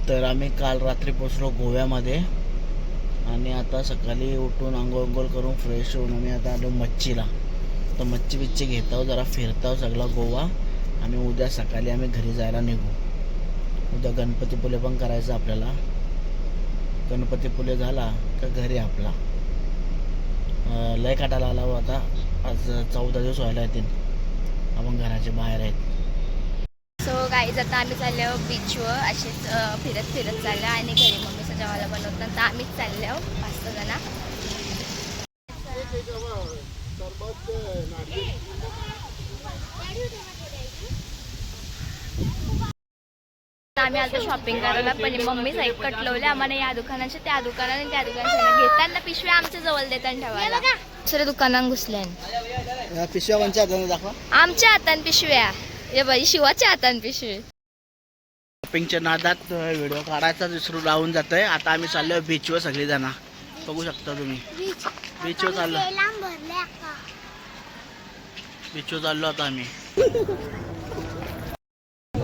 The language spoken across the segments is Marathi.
तर आम्ही काल रात्री पोचलो गोव्यामध्ये आणि आता सकाळी उठून आंघोळ करून फ्रेश होऊन आम्ही आता आलो मच्छीला. तर मच्छी बिच्छी घेत आहोत, जरा फिरत आहोत सगळा गोवा आणि उद्या सकाळी आम्ही घरी जायला निघू. उद्या गणपतीपुळे पण करायचं आपल्याला. गणपतीपुळे झाला का घरी आपला. लय काटाला आला आता. आज 14 दिवस व्हायला येतील आपण घराच्या बाहेर आहेत. सो गाईज आता आम्ही चाललो बीचवर असेच फिरत चाललो आणि घरी मम्मीचं जेवायला बनवतात तर आम्हीच चाललो 5-6 जण. आम्ही आता शॉपिंग करायला पण मम्मी साईड कटलवले आम्हाला या दुकानाच्या त्या दुकानाने त्या दुकानाच्या घेताना पिशव्या आमच्या जवळ देताना ठेवायला. दुसऱ्या दुकानात घुसल्या पिशव्या कोणच्या हाताने दाखवा. आमच्या हातान पिशव्या ये बाई शिवाच्या हातान पिशवी. शॉपिंगच्या नादात व्हिडिओ काढायचा विसरून राहून जातोय. आता आम्ही चाललोय बीचवर सगळी जण. बघू शकता तुम्ही बीचवर चाललो. बीचवर चाललो आता आम्ही.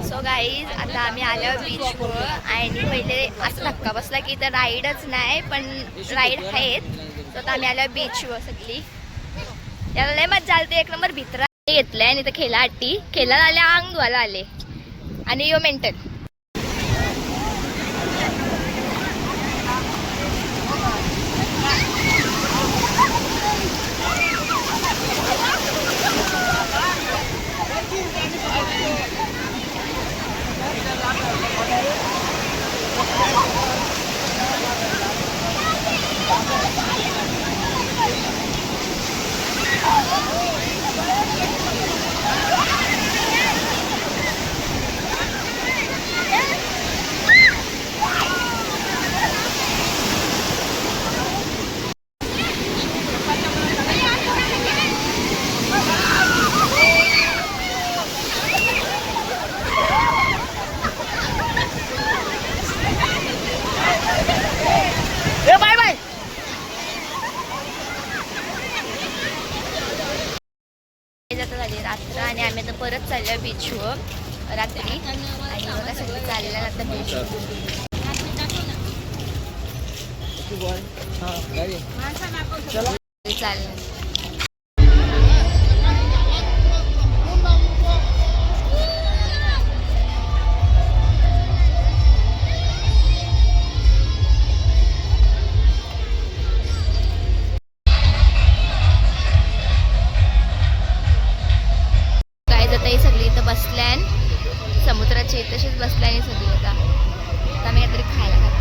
सो गाईज आता आम्ही आलो बीचवर आणि पहिले असं धक्का बसला की इथं राईडच नाही पण राईड आहेत. तर आता आम्ही आलो बीचवर सगळी. त्याला लय मजा आली. एक नंबर भित्रा घेतलाय आणि इथं खेळा आले अंग धुवायला आले आणि यो मेंटल. रात्र आणि आम्ही आता परत चाललो बीचवर रात्री आणि बघा सगळं चाललं आता बीचवर. चाललं सगळी इथं बसल्यान समुद्राच्या इथेच बसल्याने सगळी. आता आम्ही काहीतरी खायला खातो.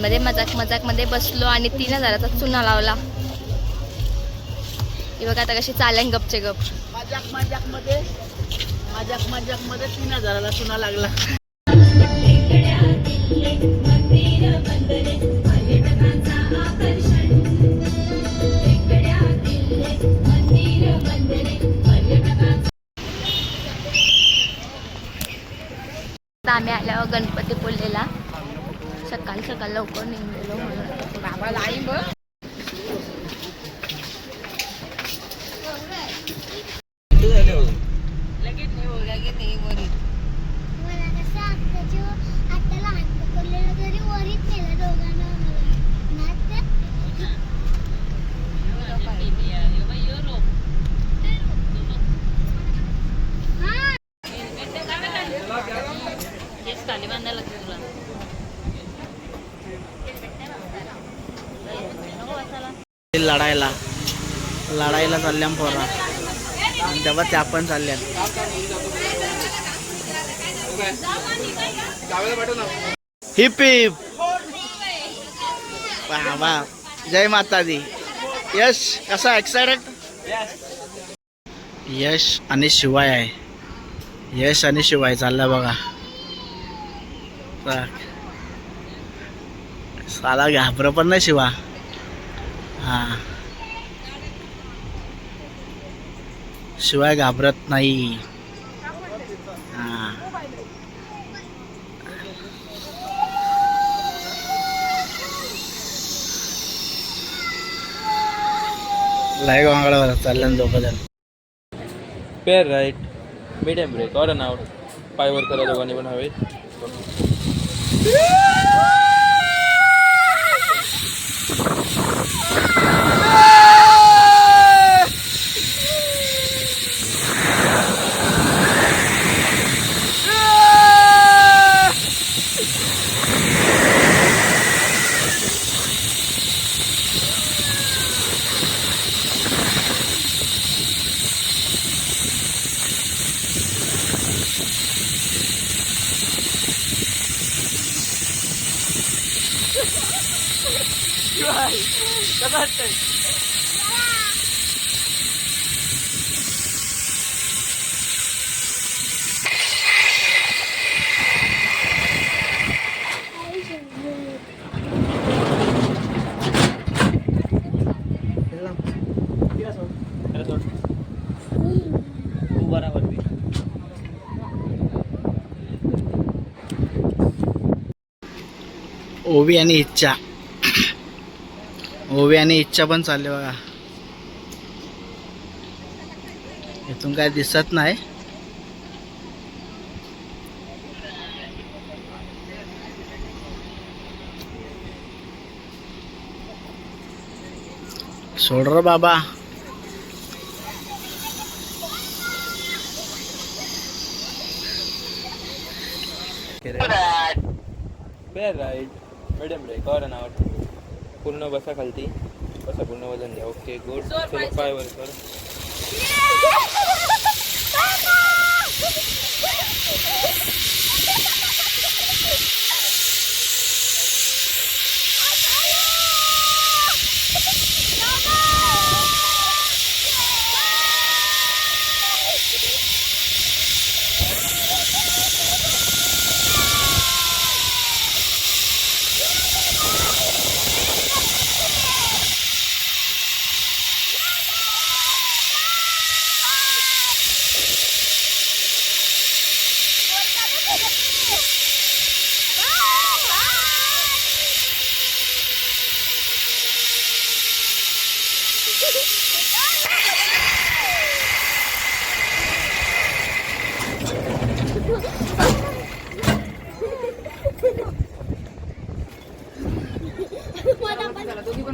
मध्ये मजाक मध्ये बसलो आणि 3000चा चुना लावला. हे बघा आता कशी चालन गपचे गप. मजाक मध्ये 3000ला चुना लागला. आम्ही आल्यावर गणपतीपुळेला सकाळ लवकर निघलेलो म्हणून. लढायला चालल्या पोरा आणि तेव्हा त्या पण चालल्या. हिप हिप वा. जय माता दी. यश कसा एक्साइटेड. यश आणि शिवाय आहे. यश आणि शिवाय चालला बघा. साला घाबर पण नाही शिवा. हा शिवाय घाबरत नाही. हा लाईव्ह वांगडावर चालल्यान दोघं जण. Pair right, medium break, or अन आउट. पायवर करा दोघांनी पण हवेत. ओवी आणि इच्छा, ओवी आणि इच्छा पण चालले बघा. इथून काय दिसत नाही. सोड रे बाबा. Pair right, medium break, or अन आउट. पूर्ण बसा खालती, बसा, पूर्ण वजन द्या. Okay good. चलो पायवर कर.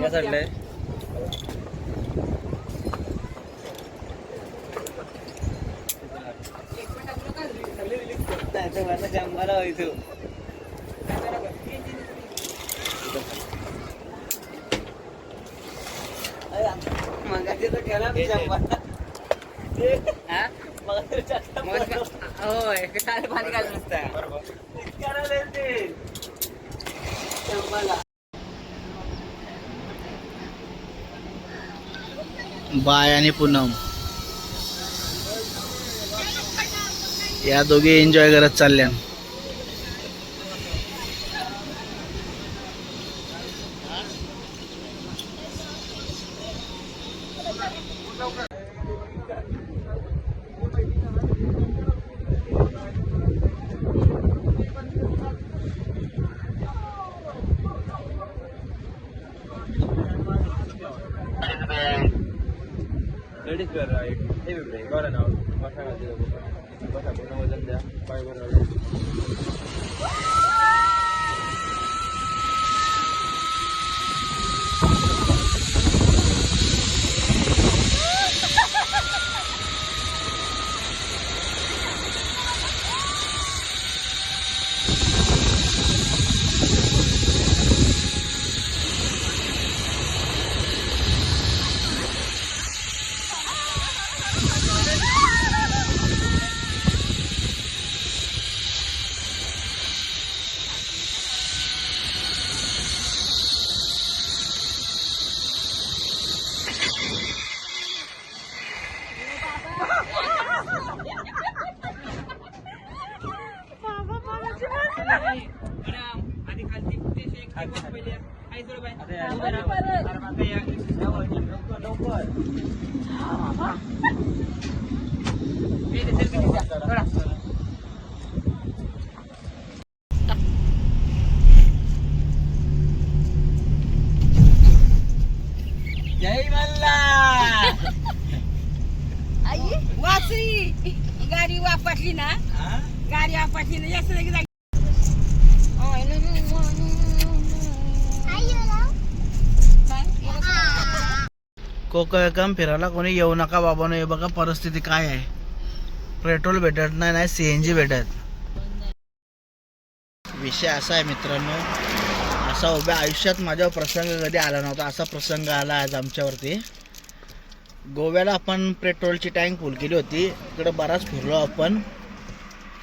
या साईडला आहे. बाय आणि पूनम या दोघी एन्जॉय करत चालल्या. Ladies pair right, heavy break, or अन आउट. बसा खालती दोघं, बसा, पूर्ण वजन द्या. पायवर राईट. जय मल्हार. गाडी वापरली ना गाडी वापरली ना जास्त लगेच कोकम फिरायला कोणी येऊ नका बाबांनो. हे बघा परिस्थिती काय आहे. पेट्रोल भेटत नाही CNG भेटत. विषय असा आहे मित्रांनो, असा उभ्या आयुष्यात माझ्या प्रसंग कधी आला नव्हता. असा प्रसंग आला आज आमच्यावरती. गोव्याला आपण पेट्रोलची टँक फुल केली होती. इकडे बराच फिरलो आपण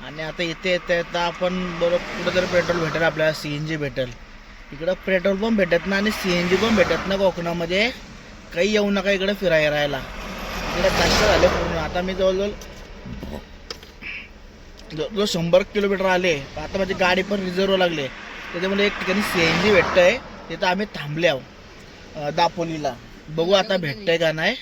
आणि आता इथे येता आपण बरोबर कुठेतरी पेट्रोल भेटेल आपल्याला, CNG भेटेल. इकडं पेट्रोल पण भेटत नाही आणि CNG पण भेटत नाही कोकणामध्ये. काही येऊ नका इकडे फिरायला. इकडे कष्ट झाले पूर्ण. आता मी जवळजवळ 100 किलोमीटर आले. आता माझी गाडी पण रिझर्व लागले. त्याच्यामुळे एक ठिकाणी CNG भेटतं आहे. तिथं आम्ही थांबले आहोत दापोलीला. बघू आता भेटतंय का नाही.